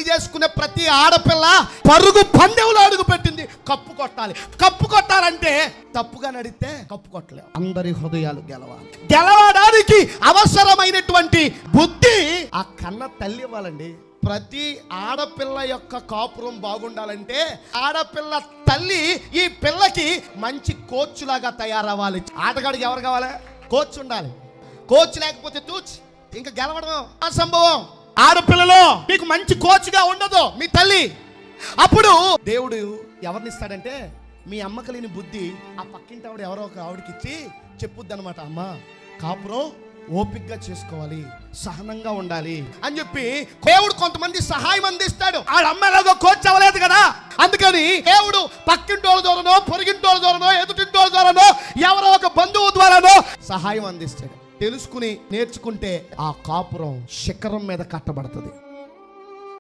చేసుకునే ప్రతి ఆడపిల్ల పరుగు పందెంలో అడుగు పెట్టింది. కప్పు కొట్టాలి. కప్పు కొట్టాలంటే తప్పుగా నడితే కప్పు కొట్టలేవు. అందరి హృదయాలు గెలవాలి. గెలవడానికి అవసరమైనటువంటి బుద్ధి ఆ కన్న తల్లి ఇవ్వాలండి. ప్రతి ఆడపిల్ల యొక్క కాపురం బాగుండాలంటే ఆడపిల్ల తల్లి ఈ పిల్లకి మంచి కోచ్ లాగా తయారవ్వాలి. ఆటగాడికి ఎవరు కావాలి? కోచ్ ఉండాలి. కోచ్ లేకపోతే తూచ్ ఇంకా గెలవడం అసంభవం. ఆడపిల్లలో మీకు మంచి కోచ్గా ఉండదు మీ తల్లి. అప్పుడు దేవుడు ఎవరిని ఇస్తాడంటే మీ అమ్మకి లేని బుద్ధి ఆ పక్కింటి ఆవిడ ఎవరో ఒక ఆవిడకి ఇచ్చి చెప్పుద్ది అనమాట. అమ్మ కాపురం ఓపికగా చేసుకోవాలి, సహనంగా ఉండాలి అని చెప్పి దేవుడు కొంతమంది సహాయం అందిస్తాడు. ఆడ అమ్మాయిలాగా కోచ్ అవ్వలేదు కదా, అందుకని దేవుడు పక్కింటోళ్ళ ద్వారానో, పొరిగింటోళ్ళ ద్వారానో, ఎదుటింటోళ్ళ ద్వారానో, ఎవరో ఒక బంధువు ద్వారానో సహాయం అందిస్తాడు. తెలుసుకుని నేర్చుకుంటే ఆ కాపురం శిఖరం మీద కట్టబడుతుంది.